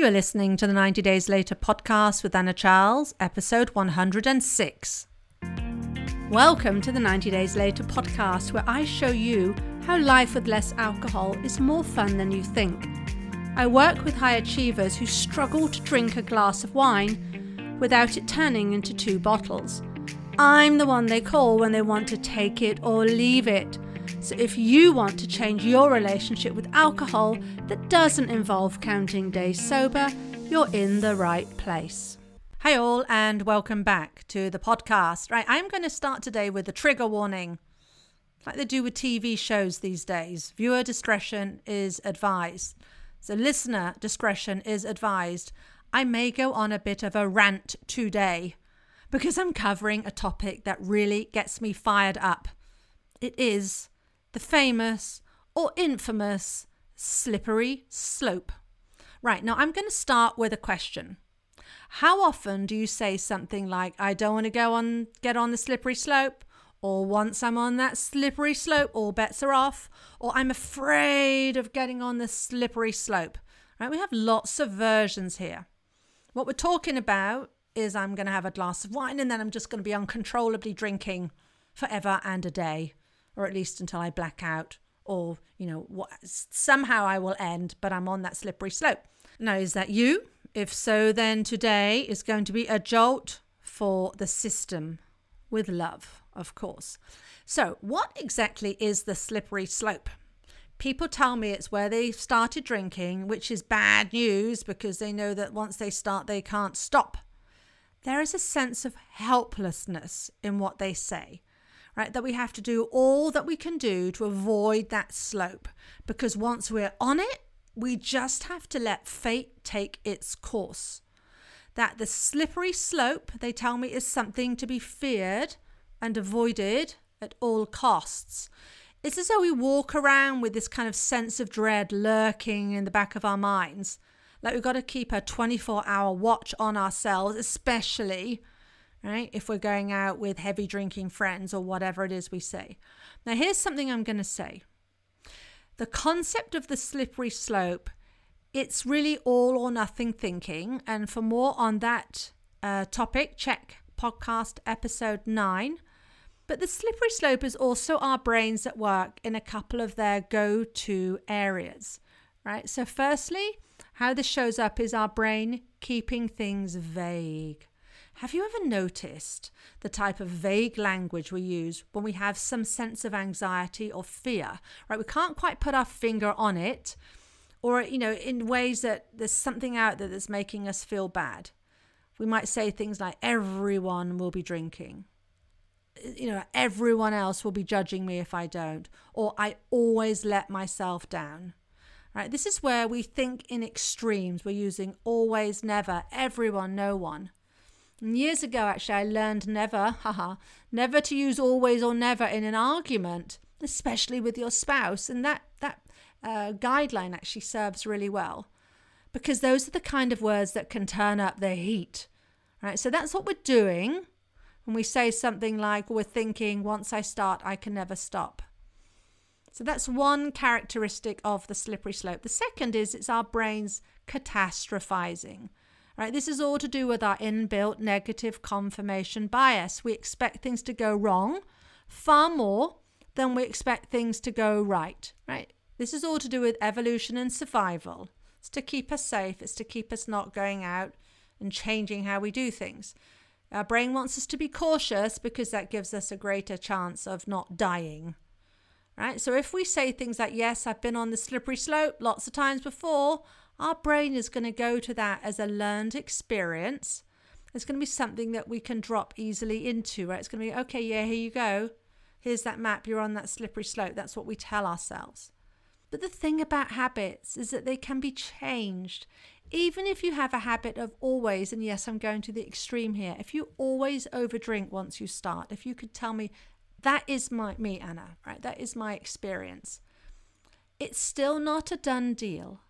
You are listening to the 90 Days Later podcast with Anna Charles, episode 106. Welcome to the 90 Days Later podcast, where I show you how life with less alcohol is more fun than you think. I work with high achievers who struggle to drink a glass of wine without it turning into 2 bottles. I'm the one they call when they want to take it or leave it. So if you want to change your relationship with alcohol that doesn't involve counting days sober, you're in the right place. Hi all, and welcome back to the podcast. Right, I'm going to start today with a trigger warning, like they do with TV shows these days. Viewer discretion is advised. So listener discretion is advised. I may go on a bit of a rant today because I'm covering a topic that really gets me fired up. It is the famous or infamous slippery slope. Right, now I'm going to start with a question. How often do you say something like, I don't want to get on the slippery slope, or once I'm on that slippery slope, all bets are off, or I'm afraid of getting on the slippery slope? Right, we have lots of versions here. What we're talking about is I'm going to have a glass of wine and then I'm just going to be uncontrollably drinking forever and a day, or at least until I black out, or, somehow I will end, but I'm on that slippery slope. Now, is that you? If so, then today is going to be a jolt for the system, with love, of course. So what exactly is the slippery slope? People tell me it's where they started drinking, which is bad news because they know that once they start, they can't stop. There is a sense of helplessness in what they say, right? That we have to do all that we can do to avoid that slope, because once we're on it, we just have to let fate take its course. That the slippery slope, they tell me, is something to be feared and avoided at all costs. It's as though we walk around with this kind of sense of dread lurking in the back of our minds. Like we've got to keep a 24-hour watch on ourselves, especially, right, if we're going out with heavy drinking friends or whatever it is we say. Now, here's something I'm going to say. The concept of the slippery slope, it's really all or nothing thinking. And for more on that topic, check podcast episode 9. But the slippery slope is also our brains at work in a couple of their go-to areas, right? So firstly, how this shows up is our brain keeping things vague. Have you ever noticed the type of vague language we use when we have some sense of anxiety or fear, right? We can't quite put our finger on it, or, in ways that there's something out there that's making us feel bad. We might say things like, everyone will be drinking. Everyone else will be judging me if I don't, or I always let myself down. Right? This is where we think in extremes. We're using always, never, everyone, no one. And years ago, actually, I learned never to use always or never in an argument, especially with your spouse. And that guideline actually serves really well, because those are the kind of words that can turn up the heat. Right? So that's what we're doing when we say something like, we're thinking, once I start, I can never stop. So that's one characteristic of the slippery slope. The second is it's our brains catastrophizing. Right? This is all to do with our inbuilt negative confirmation bias. We expect things to go wrong far more than we expect things to go right. Right? This is all to do with evolution and survival. It's to keep us safe. It's to keep us not going out and changing how we do things. Our brain wants us to be cautious because that gives us a greater chance of not dying. Right? So if we say things like, yes, I've been on the slippery slope lots of times before, our brain is going to go to that as a learned experience. It's going to be something that we can drop easily into. Right? It's going to be, okay, yeah, here you go. Here's that map. You're on that slippery slope. That's what we tell ourselves. But the thing about habits is that they can be changed. Even if you have a habit of always, and yes, I'm going to the extreme here, if you always overdrink once you start, if you could tell me, that is me, Anna, right? That is my experience. It's still not a done deal,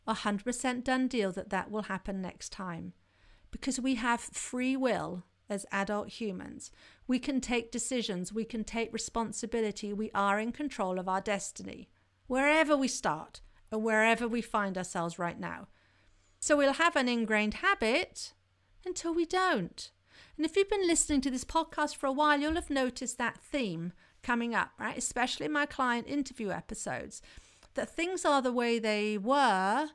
100% done deal that will happen next time, because we have free will as adult humans. We can take decisions. We can take responsibility. We are in control of our destiny, wherever we start and wherever we find ourselves right now. So we'll have an ingrained habit until we don't. And if you've been listening to this podcast for a while, you'll have noticed that theme coming up, right? Especially in my client interview episodes, that things are the way they were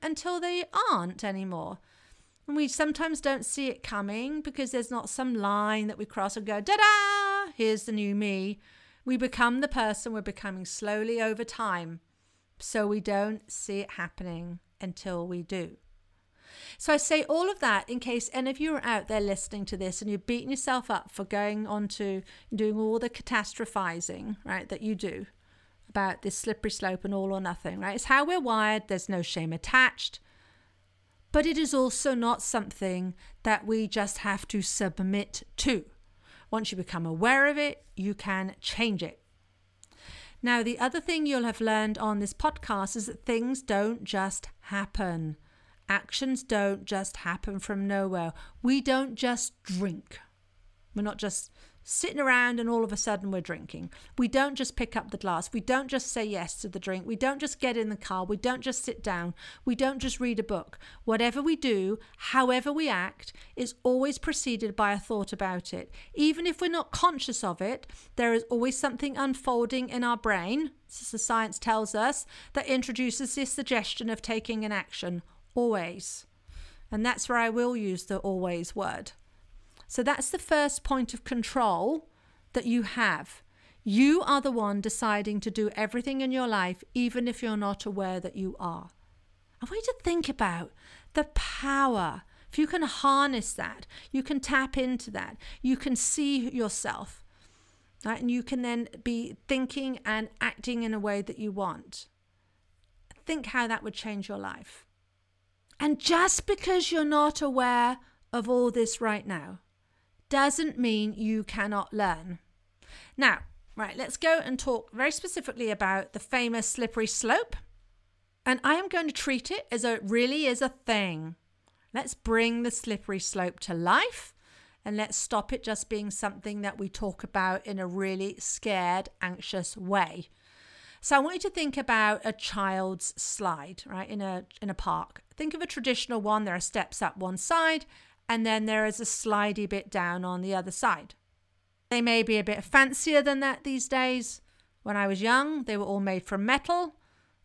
until they aren't anymore. And we sometimes don't see it coming because there's not some line that we cross and go, da-da, here's the new me. We become the person we're becoming slowly over time. So we don't see it happening until we do. So I say all of that in case any of you are out there listening to this and you're beating yourself up for going on to doing all the catastrophizing, right, that you do about this slippery slope and all or nothing, right? It's how we're wired. There's no shame attached. But it is also not something that we just have to submit to. Once you become aware of it, you can change it. Now, the other thing you'll have learned on this podcast is that things don't just happen. Actions don't just happen from nowhere. We don't just drink. We're not just sitting around and all of a sudden we're drinking. We don't just pick up the glass. We don't just say yes to the drink. We don't just get in the car. We don't just sit down. We don't just read a book. Whatever we do, however we act, is always preceded by a thought about it. Even if we're not conscious of it, there is always something unfolding in our brain, as the science tells us, that introduces this suggestion of taking an action. Always. And that's where I will use the always word. So that's the first point of control that you have. You are the one deciding to do everything in your life, even if you're not aware that you are. I want you to think about the power. If you can harness that, you can tap into that, you can see yourself, right? And you can then be thinking and acting in a way that you want. Think how that would change your life. And just because you're not aware of all this right now doesn't mean you cannot learn. Now, right, let's go and talk very specifically about the famous slippery slope. And I am going to treat it as it really is a thing. Let's bring the slippery slope to life and let's stop it just being something that we talk about in a really scared, anxious way. So I want you to think about a child's slide, right, in a park. Think of a traditional one. There are steps up one side and then there is a slidey bit down on the other side. They may be a bit fancier than that these days. When I was young, they were all made from metal.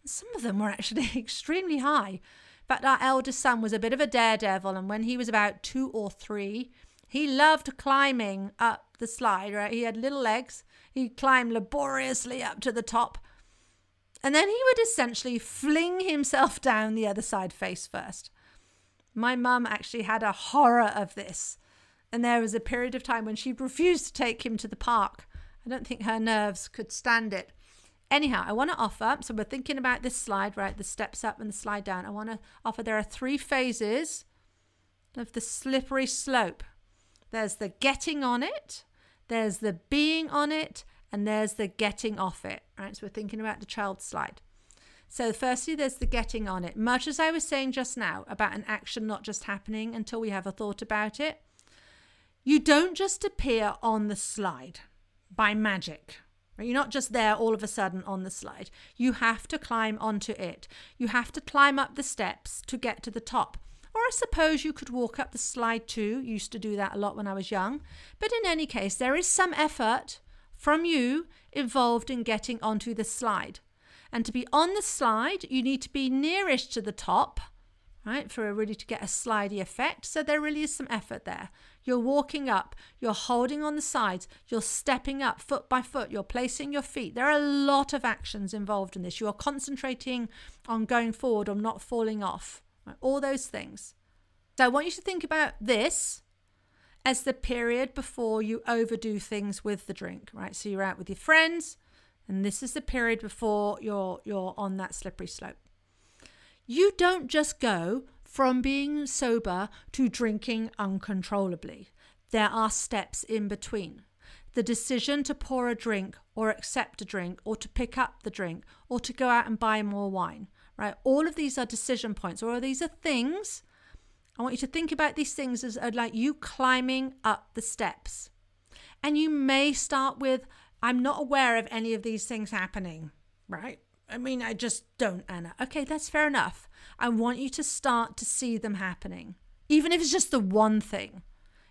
Some of them were actually extremely high. But our eldest son was a bit of a daredevil, and when he was about 2 or 3, he loved climbing up the slide, right? He had little legs. He'd climb laboriously up to the top. And then he would essentially fling himself down the other side face first. My mum actually had a horror of this. And there was a period of time when she refused to take him to the park. I don't think her nerves could stand it. Anyhow, I want to offer, so we're thinking about this slide, right? The steps up and the slide down. I want to offer, there are 3 phases of the slippery slope. There's the getting on it, there's the being on it, and there's the getting off it, right? So we're thinking about the child slide. So firstly, there's the getting on it. Much as I was saying just now about an action not just happening until we have a thought about it, you don't just appear on the slide by magic. Right? You're not just there all of a sudden on the slide. You have to climb onto it. You have to climb up the steps to get to the top. Or I suppose you could walk up the slide too. Used to do that a lot when I was young. But in any case, there is some effort from you involved in getting onto the slide. And to be on the slide, you need to be nearest to the top, right, for really to get a slidey effect. So there really is some effort there. You're walking up, you're holding on the sides, you're stepping up foot by foot, you're placing your feet. There are a lot of actions involved in this. You are concentrating on going forward or not falling off, right? All those things. So I want you to think about this as the period before you overdo things with the drink, right? So you're out with your friends, and this is the period before you're on that slippery slope. You don't just go from being sober to drinking uncontrollably. There are steps in between. The decision to pour a drink or accept a drink or to pick up the drink or to go out and buy more wine, right? All of these are decision points, or these are things. I want you to think about these things as like you climbing up the steps. And you may start with, I'm not aware of any of these things happening, right? I mean, I just don't, Anna. Okay, that's fair enough. I want you to start to see them happening. Even if it's just the one thing.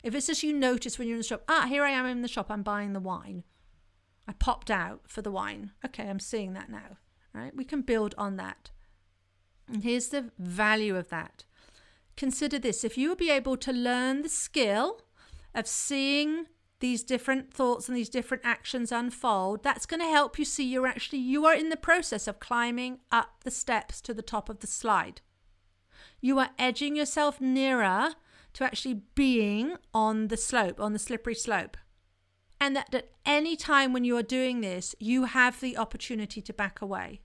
If it's just you notice when you're in the shop, here I am in the shop, I'm buying the wine. I popped out for the wine. Okay, I'm seeing that now. Right? We can build on that. And here's the value of that. Consider this. If you will be able to learn the skill of seeing these different thoughts and these different actions unfold, that's going to help you see you are in the process of climbing up the steps to the top of the slide. You are edging yourself nearer to actually being on the slope, on the slippery slope. And that at any time when you are doing this, you have the opportunity to back away.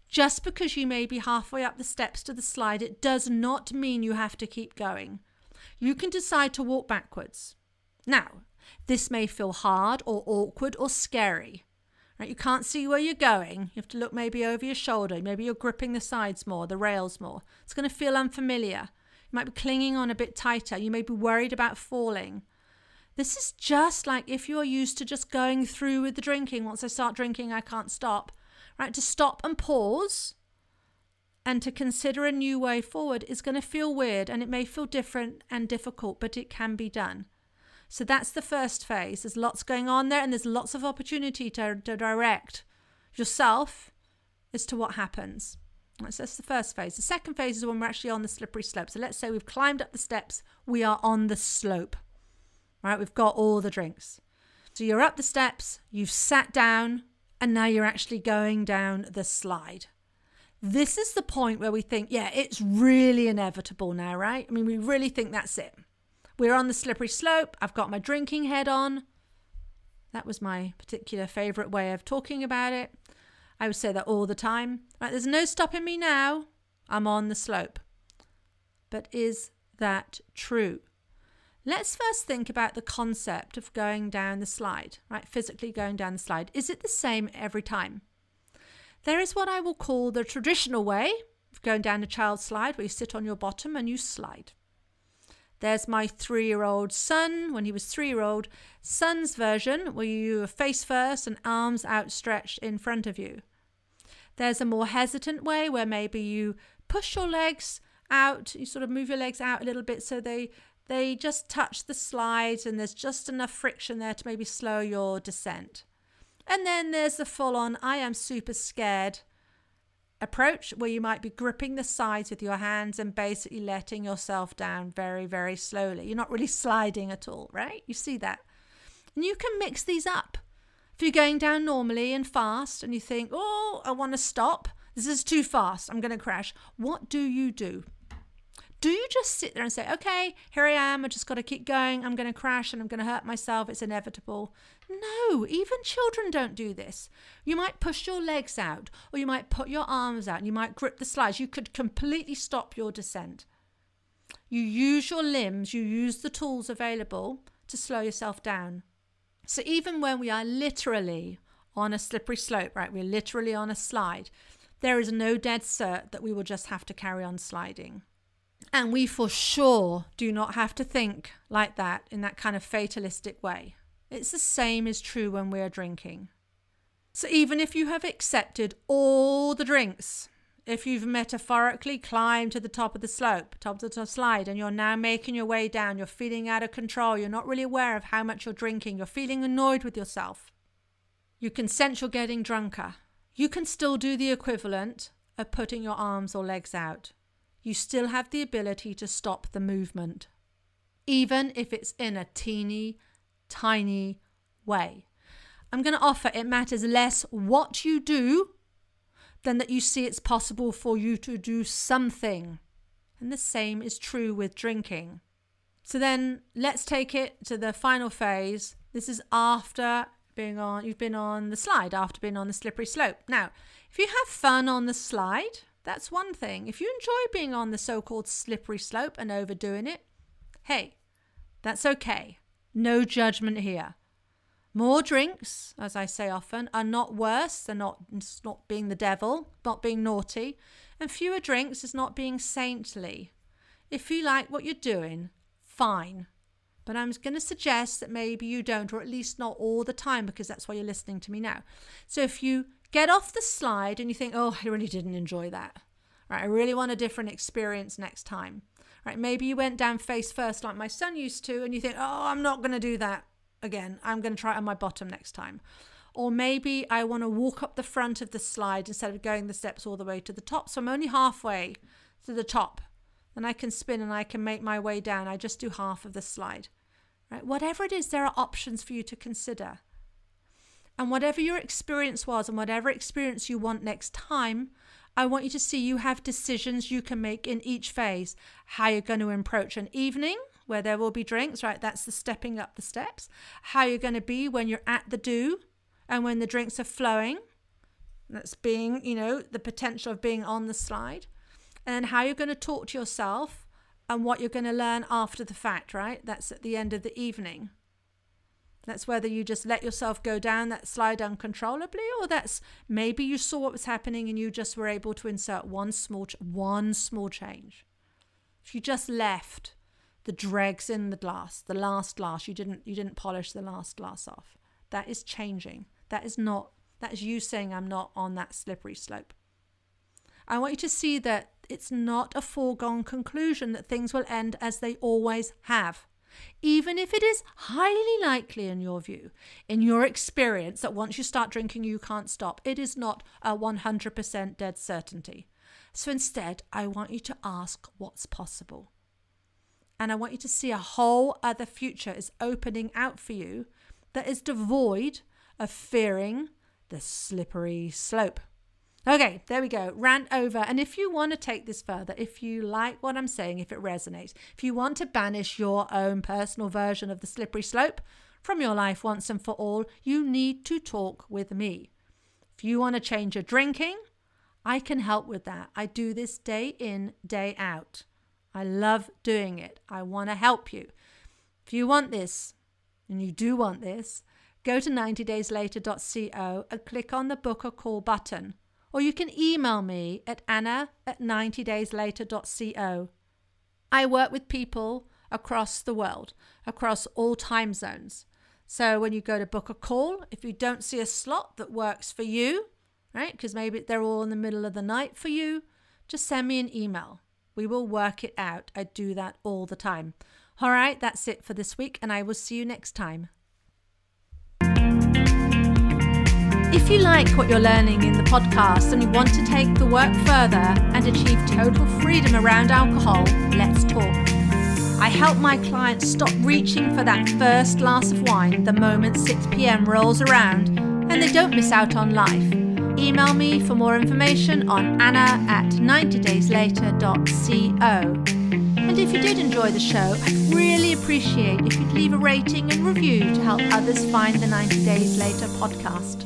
Just because you may be halfway up the steps to the slide, it does not mean you have to keep going. You can decide to walk backwards. Now, this may feel hard or awkward or scary. Right? You can't see where you're going. You have to look maybe over your shoulder. Maybe you're gripping the sides more, the rails more. It's going to feel unfamiliar. You might be clinging on a bit tighter. You may be worried about falling. This is just like if you're used to just going through with the drinking. Once I start drinking, I can't stop. Right? To stop and pause and to consider a new way forward is going to feel weird, and it may feel different and difficult, but it can be done. So that's the first phase. There's lots going on there, and there's lots of opportunity to direct yourself as to what happens. Right, so that's the first phase. The second phase is when we're actually on the slippery slope. So let's say we've climbed up the steps. We are on the slope. Right, we've got all the drinks. So you're up the steps, you've sat down, and now you're actually going down the slide. This is the point where we think, yeah, it's really inevitable now, right? I mean, we really think that's it. We're on the slippery slope. I've got my drinking head on. That was my particular favourite way of talking about it. I would say that all the time. Right, there's no stopping me now. I'm on the slope. But is that true? Let's first think about the concept of going down the slide, right? Physically going down the slide. Is it the same every time? There is what I will call the traditional way of going down a child's slide, where you sit on your bottom and you slide. There's my 3-year-old son, when he was 3-year-old, son's version, where you are face first and arms outstretched in front of you. There's a more hesitant way where maybe you push your legs out, you sort of move your legs out a little bit so they just touch the slides and there's just enough friction there to maybe slow your descent. And then there's the full-on, I am super scared approach, where you might be gripping the sides with your hands and basically letting yourself down very, very slowly. You're not really sliding at all, right? You see that? And you can mix these up. If you're going down normally and fast and you think, oh, I want to stop. This is too fast. I'm going to crash. What do you do? Do you just sit there and say, okay, here I am. I just got to keep going. I'm going to crash and I'm going to hurt myself. It's inevitable. No, even children don't do this. You might push your legs out, or you might put your arms out and you might grip the slides. You could completely stop your descent. You use your limbs. You use the tools available to slow yourself down. So even when we are literally on a slippery slope, right, we're literally on a slide, there is no dead cert that we will just have to carry on sliding. And we for sure do not have to think like that in that kind of fatalistic way. It's the same is true when we're drinking. So even if you have accepted all the drinks, if you've metaphorically climbed to the top of the slope, top of the slide, and you're now making your way down, you're feeling out of control, you're not really aware of how much you're drinking, you're feeling annoyed with yourself, you can sense you're getting drunker, you can still do the equivalent of putting your arms or legs out. You still have the ability to stop the movement, even if it's in a teeny, tiny way. I'm going to offer it matters less what you do than that you see it's possible for you to do something. And the same is true with drinking. So then let's take it to the final phase. This is after you've been on the slide, after being on the slippery slope. Now, if you have fun on the slide, that's one thing. If you enjoy being on the so-called slippery slope and overdoing it, hey, that's okay. No judgment here. More drinks, as I say often, are not worse. They're not being the devil, not being naughty. And fewer drinks is not being saintly. If you like what you're doing, fine. But I'm going to suggest that maybe you don't, or at least not all the time, because that's why you're listening to me now. So if you get off the slide and you think, oh, I really didn't enjoy that. Right, I really want a different experience next time. Right, maybe you went down face first like my son used to, and you think, oh, I'm not going to do that again. I'm going to try it on my bottom next time. Or maybe I want to walk up the front of the slide instead of going the steps all the way to the top. So I'm only halfway to the top. Then I can spin and I can make my way down. I just do half of the slide. Right? Whatever it is, there are options for you to consider. And whatever your experience was and whatever experience you want next time, I want you to see you have decisions you can make in each phase. How you're going to approach an evening where there will be drinks, right? That's the stepping up the steps. How you're going to be when you're at the do and when the drinks are flowing. That's being, the potential of being on the slide. And then how you're going to talk to yourself and what you're going to learn after the fact, right? That's at the end of the evening. That's whether you just let yourself go down that slide uncontrollably, or that's maybe you saw what was happening and you just were able to insert one small change. If you just left the dregs in the last glass, you didn't polish the last glass off. That is changing. That is you saying, I'm not on that slippery slope. I want you to see that it's not a foregone conclusion that things will end as they always have. Even if it is highly likely in your view, in your experience, that once you start drinking, you can't stop. It is not a 100% dead certainty. So instead, I want you to ask what's possible. And I want you to see a whole other future is opening out for you that is devoid of fearing the slippery slope. Okay, there we go. Rant over. And if you want to take this further, if you like what I'm saying, if it resonates, if you want to banish your own personal version of the slippery slope from your life once and for all, you need to talk with me. If you want to change your drinking, I can help with that. I do this day in, day out. I love doing it. I want to help you. If you want this, and you do want this, go to 90dayslater.co and click on the book a call button. Or you can email me at anna@90dayslater.co. I work with people across the world, across all time zones. So when you go to book a call, if you don't see a slot that works for you, right, because maybe they're all in the middle of the night for you, just send me an email. We will work it out. I do that all the time. All right, that's it for this week, and I will see you next time. If you like what you're learning in the podcast and you want to take the work further and achieve total freedom around alcohol, let's talk. I help my clients stop reaching for that first glass of wine the moment 6 p.m. rolls around and they don't miss out on life. Email me for more information on anna@90dayslater.co. And if you did enjoy the show, I'd really appreciate if you'd leave a rating and review to help others find the 90 Days Later podcast.